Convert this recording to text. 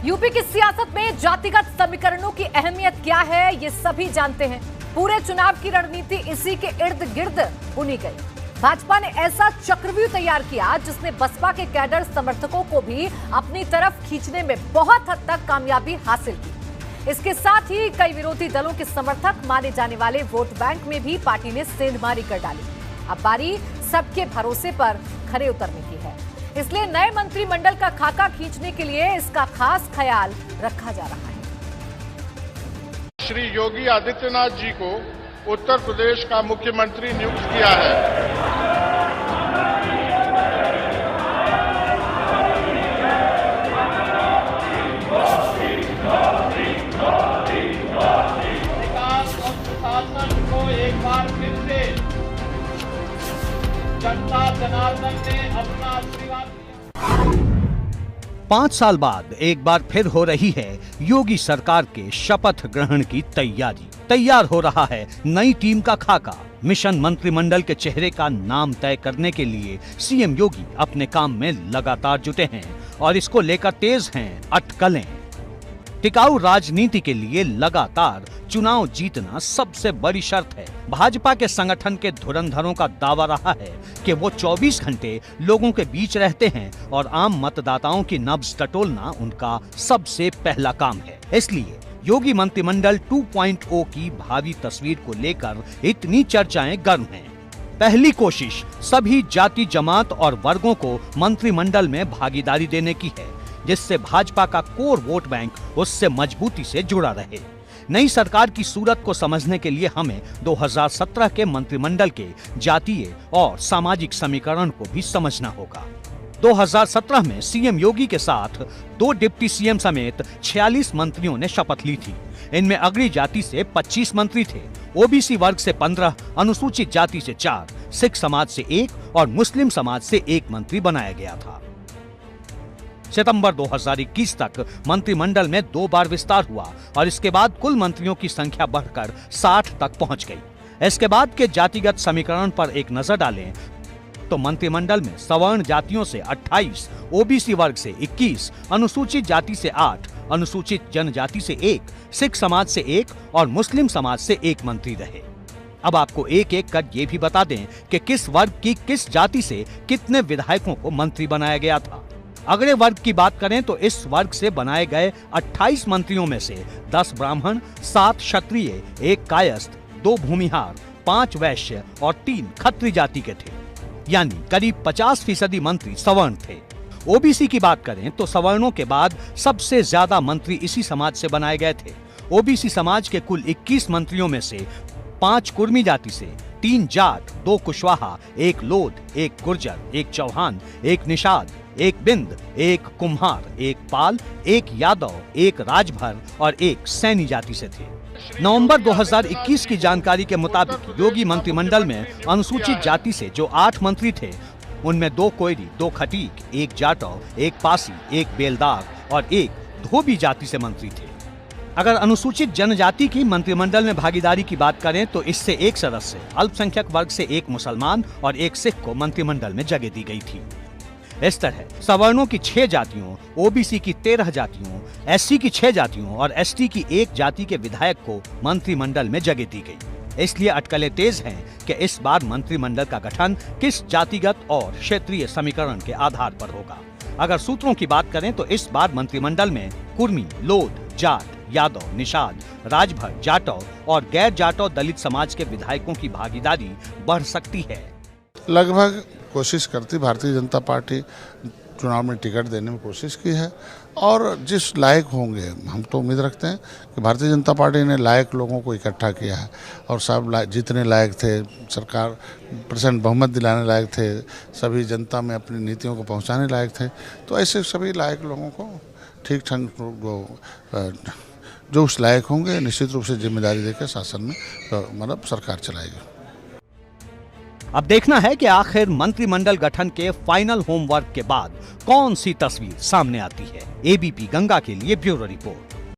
UP की सियासत में जातिगत समीकरणों की अहमियत क्या है, ये सभी जानते हैं। पूरे चुनाव की रणनीति इसी के इर्द गिर्द बुनी गई। भाजपा ने ऐसा चक्रव्यूह तैयार किया जिसने बसपा के कैडर समर्थकों को भी अपनी तरफ खींचने में बहुत हद तक कामयाबी हासिल की। इसके साथ ही कई विरोधी दलों के समर्थक माने जाने वाले वोट बैंक में भी पार्टी ने सेंधमारी कर डाली। अब बारी सबके भरोसे पर खरे उतरने की है, इसलिए नए मंत्रिमंडल का खाका खींचने के लिए इसका खास ख्याल रखा जा रहा है। श्री योगी आदित्यनाथ जी को उत्तर प्रदेश का मुख्यमंत्री नियुक्त किया है। विकास और सुशासन को एक बार फिर से जनता जनार्दन ने अपना आशीर्वाद दिया। 5 साल बाद एक बार फिर हो रही है योगी सरकार के शपथ ग्रहण की तैयारी। तैयार हो रहा है नई टीम का खाका। मिशन मंत्रिमंडल के चेहरे का नाम तय करने के लिए सीएम योगी अपने काम में लगातार जुटे हैं और इसको लेकर तेज हैं अटकलें। टिकाऊ राजनीति के लिए लगातार चुनाव जीतना सबसे बड़ी शर्त है। भाजपा के संगठन के धुरंधरों का दावा रहा है कि वो 24 घंटे लोगों के बीच रहते हैं और आम मतदाताओं की नब्ज टटोलना उनका सबसे पहला काम है। इसलिए योगी मंत्रिमंडल 2.0 की भावी तस्वीर को लेकर इतनी चर्चाएं गर्म हैं। पहली कोशिश सभी जाति जमात और वर्गों को मंत्रिमंडल में भागीदारी देने की है, जिससे भाजपा का कोर वोट बैंक उससे मजबूती से जुड़ा रहे। नई सरकार की सूरत को समझने के लिए हमें 2017 के मंत्रिमंडल के जातीय और सामाजिक समीकरण को भी समझना होगा। 2017 में सीएम योगी के साथ 2 डिप्टी सीएम समेत 46 मंत्रियों ने शपथ ली थी। इनमें अग्री जाति से 25 मंत्री थे, ओबीसी वर्ग से 15, अनुसूचित जाति से 4, सिख समाज से 1 और मुस्लिम समाज से 1 मंत्री बनाया गया था। सितंबर 2021 तक मंत्रिमंडल में 2 बार विस्तार हुआ और इसके बाद कुल मंत्रियों की संख्या बढ़कर 60 तक पहुंच गई। इसके बाद के जातिगत समीकरण पर एक नजर डालें तो मंत्रिमंडल में सवर्ण जातियों से 28, ओबीसी वर्ग से 21, अनुसूचित जाति से 8, अनुसूचित जनजाति से 1, सिख समाज से 1 और मुस्लिम समाज से 1 मंत्री रहे। अब आपको एक एक कर ये भी बता दें कि किस वर्ग की किस जाति से कितने विधायकों को मंत्री बनाया गया था। अगले वर्ग की बात करें तो इस वर्ग से बनाए गए 28 मंत्रियों में से 10 ब्राह्मण, 7 क्षत्रिय, 1 कायस्थ, 2 भूमिहार, 5 वैश्य और 3 खत्री जाति के थे, यानी करीब 50% मंत्री सवर्ण थे। ओबीसी की बात करें तो सवर्णों के बाद सबसे ज्यादा मंत्री इसी समाज से बनाए गए थे। ओबीसी समाज के कुल 21 मंत्रियों में से 5 कुर्मी जाति से, 3 जाट, 2 कुशवाहा, 1 लोध, 1 गुर्जर, 1 चौहान, 1 निषाद, 1 बिंद, 1 कुम्हार, 1 पाल, 1 यादव, 1 राजभर और 1 सैनी जाति से थे। नवंबर 2021 की जानकारी के मुताबिक योगी मंत्रिमंडल में अनुसूचित जाति से जो 8 मंत्री थे, उनमें 2 कोयरी, 2 खटीक, 1 जाटव, 1 पासी, 1 बेलदार और 1 धोबी जाति से मंत्री थे। अगर अनुसूचित जनजाति की मंत्रिमंडल में भागीदारी की बात करें तो इससे 1 सदस्य, अल्पसंख्यक वर्ग से 1 मुसलमान और 1 सिख को मंत्रिमंडल में जगह दी गई थी। इस तरह सवर्णों की 6 जातियों, ओबीसी की 13 जातियों, एससी की 6 जातियों और एसटी की 1 जाति के विधायक को मंत्रिमंडल में जगह दी गई। इसलिए अटकलें तेज हैं कि इस बार मंत्रिमंडल का गठन किस जातिगत और क्षेत्रीय समीकरण के आधार पर होगा। अगर सूत्रों की बात करें तो इस बार मंत्रिमंडल में कुर्मी, लोध, जाट, यादव, निषाद, राजभर, जाटव और गैर जाटव दलित समाज के विधायकों की भागीदारी बढ़ सकती है। लगभग कोशिश करती भारतीय जनता पार्टी चुनाव में टिकट देने में कोशिश की है और जिस लायक होंगे, हम तो उम्मीद रखते हैं कि भारतीय जनता पार्टी ने लायक लोगों को इकट्ठा किया है और सब जितने लायक थे, सरकार % बहुमत दिलाने लायक थे, सभी जनता में अपनी नीतियों को पहुंचाने लायक थे, तो ऐसे सभी लायक लोगों को ठीक ठाक जो उस लायक होंगे निश्चित रूप से जिम्मेदारी देकर शासन में मतलब सरकार चलाएगी। अब देखना है कि आखिर मंत्रिमंडल गठन के फाइनल होमवर्क के बाद कौन सी तस्वीर सामने आती है। एबीपी गंगा के लिए ब्यूरो रिपोर्ट।